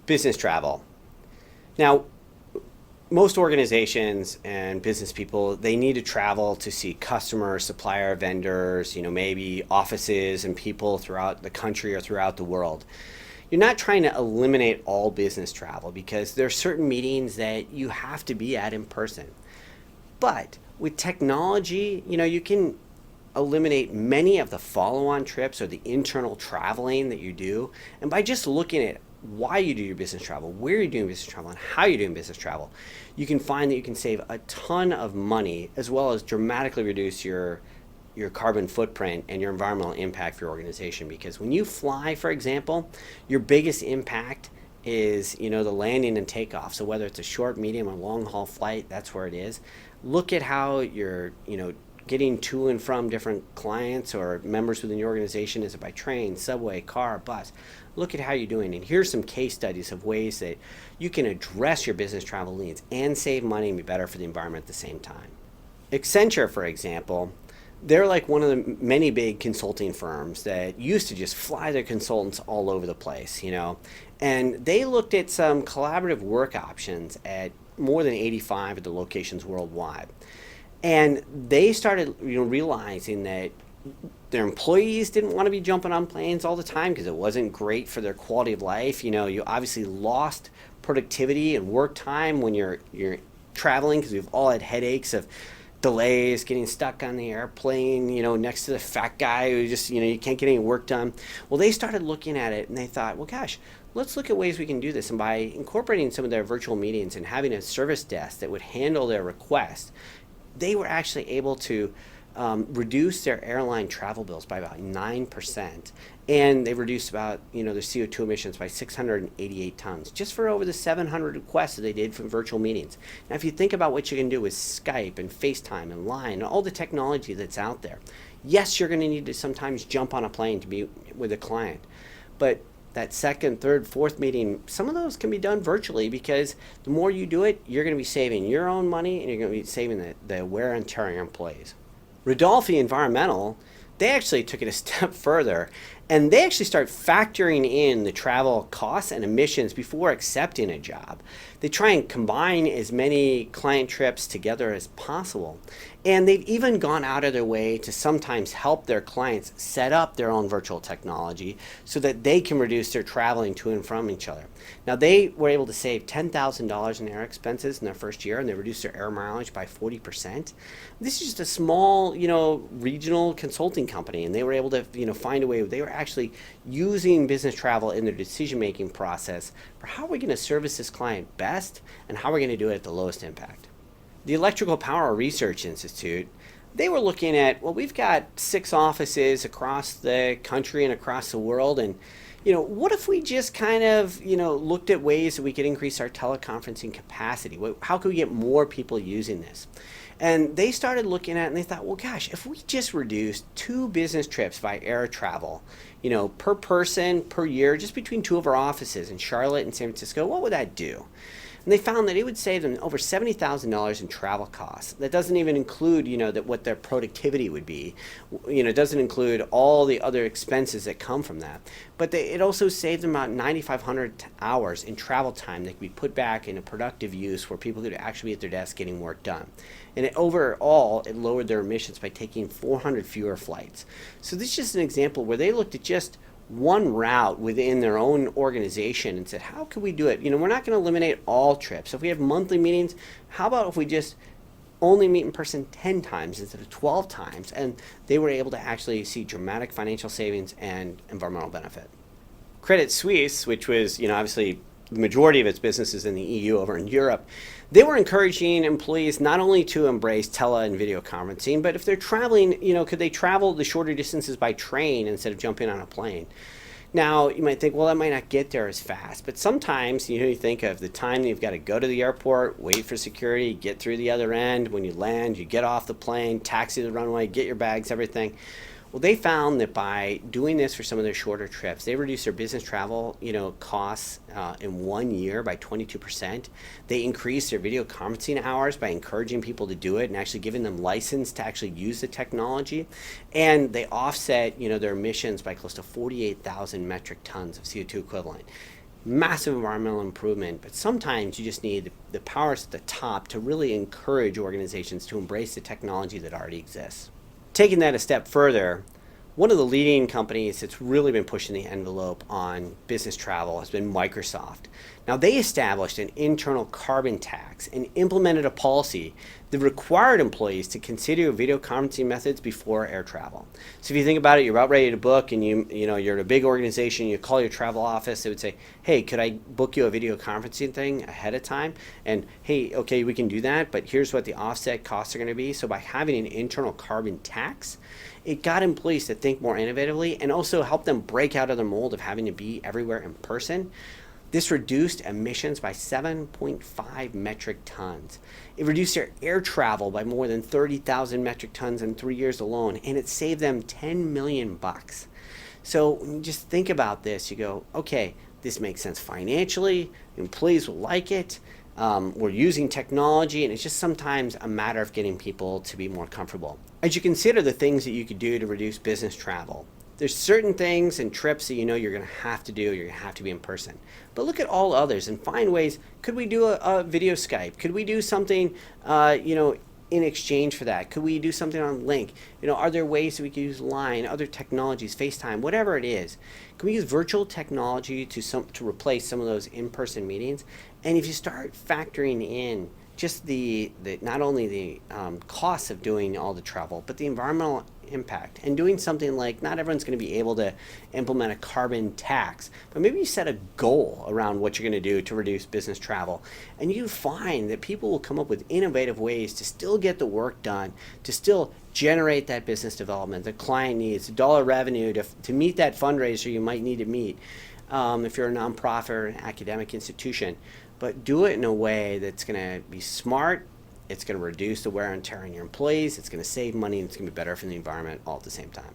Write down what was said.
Business travel. Now, most organizations and business people, they need to travel to see customers, supplier, vendors, maybe offices and people throughout the country or throughout the world. You're not trying to eliminate all business travel because there are certain meetings that you have to be at in person. But with technology, you can eliminate many of the follow-on trips or the internal traveling that you do. And by just looking at why you do your business travel, where you're doing business travel, and how you're doing business travel, you can find that you can save a ton of money as well as dramatically reduce your carbon footprint and your environmental impact for your organization. Because when you fly, for example, your biggest impact is the landing and takeoff. So whether it's a short, medium, or long haul flight, that's where it is. Look at how you're getting to and from different clients or members within your organization. Is it by train, subway, car, bus? Look at how you're doing. And here's some case studies of ways that you can address your business travel needs and save money and be better for the environment at the same time. Accenture, for example, they're like one of the many big consulting firms that used to just fly their consultants all over the place, And they looked at some collaborative work options at more than 85 of the locations worldwide. And they started realizing that their employees didn't want to be jumping on planes all the time because it wasn't great for their quality of life. You obviously lost productivity and work time when you're traveling because we've all had headaches of delays, getting stuck on the airplane, next to the fat guy who just, you can't get any work done. Well, they started looking at it and they thought, well, gosh, let's look at ways we can do this. And by incorporating some of their virtual meetings and having a service desk that would handle their requests, they were actually able to reduce their airline travel bills by about 9%. And they reduced about, their CO2 emissions by 688 tons, just for over the 700 requests that they did from virtual meetings. Now, if you think about what you can do with Skype and FaceTime and Line and all the technology that's out there, yes, you're going to need to sometimes jump on a plane to be with a client. But that second, third, fourth meeting, some of those can be done virtually because the more you do it, you're going to be saving your own money and you're going to be saving the wear and tear on your employees. Rodolfi Environmental, they actually took it a step further and they actually start factoring in the travel costs and emissions before accepting a job. They try and combine as many client trips together as possible. And they've even gone out of their way to sometimes help their clients set up their own virtual technology so that they can reduce their traveling to and from each other. Now, they were able to save $10,000 in air expenses in their first year, and they reduced their air mileage by 40%. This is just a small, regional consulting company, and they were able to, find a way. They were actually using business travel in their decision-making process for how are we going to service this client best and how are we going to do it at the lowest impact. The Electrical Power Research Institute, they were looking at, well, we've got 6 offices across the country and across the world, and what if we just kind of, looked at ways that we could increase our teleconferencing capacity? How could we get more people using this? And they started looking at it and they thought, well, gosh, if we just reduced 2 business trips by air travel, per person per year, just between 2 of our offices in Charlotte and San Francisco, what would that do? And they found that it would save them over $70,000 in travel costs. That doesn't even include, that what their productivity would be. It doesn't include all the other expenses that come from that. But it also saved them about 9,500 hours in travel time that could be put back in a productive use where people could actually be at their desk getting work done. And overall, it lowered their emissions by taking 400 fewer flights. So this is just an example where they looked at just one route within their own organization and said, how can we do it? We're not going to eliminate all trips. If we have monthly meetings, how about if we just only meet in person 10 times instead of 12 times? And they were able to actually see dramatic financial savings and environmental benefit. Credit Suisse, which was, obviously the majority of its businesses in the EU over in Europe, they were encouraging employees not only to embrace tele and video conferencing, but if they're traveling, could they travel the shorter distances by train instead of jumping on a plane? Now, you might think, well, that might not get there as fast, but sometimes, you think of the time that you've got to go to the airport, wait for security, get through the other end. When you land, you get off the plane, taxi to the runway, get your bags, everything. Well, they found that by doing this for some of their shorter trips, they reduced their business travel, costs in 1 year by 22%. They increased their video conferencing hours by encouraging people to do it and actually giving them license to actually use the technology. And they offset, their emissions by close to 48,000 metric tons of CO2 equivalent. massive environmental improvement, but sometimes you just need the powers at the top to really encourage organizations to embrace the technology that already exists. Taking that a step further, one of the leading companies that's really been pushing the envelope on business travel has been Microsoft. Now, they established an internal carbon tax and implemented a policy that required employees to consider video conferencing methods before air travel. So if you think about it, you're about ready to book and you're at a big organization, you call your travel office, they would say, hey, could I book you a video conferencing thing ahead of time? And hey, okay, we can do that, but here's what the offset costs are going to be. So by having an internal carbon tax, it got employees to think more innovatively and also helped them break out of the mold of having to be everywhere in person. This reduced emissions by 7.5 metric tons. It reduced their air travel by more than 30,000 metric tons in 3 years alone, and it saved them $10 million. So when you just think about this, you go, okay, this makes sense financially, employees will like it, we're using technology, and it's just sometimes a matter of getting people to be more comfortable. As you consider the things that you could do to reduce business travel, there's certain things and trips that you know you're going to have to do, you're going to have to be in person. But look at all others and find ways. Could we do a video Skype? Could we do something, in exchange for that? Could we do something on Link? Are there ways that we could use Line, other technologies, FaceTime, whatever it is? Can we use virtual technology to replace some of those in-person meetings? And if you start factoring in just the not only the costs of doing all the travel, but the environmental impact, and doing something like, not everyone's going to be able to implement a carbon tax, but maybe you set a goal around what you're going to do to reduce business travel, and you find that people will come up with innovative ways to still get the work done, to still generate that business development, the client needs, the dollar revenue to meet that fundraiser you might need to meet if you're a nonprofit or an academic institution. But do it in a way that's going to be smart, it's going to reduce the wear and tear on your employees, it's going to save money, and it's going to be better for the environment all at the same time.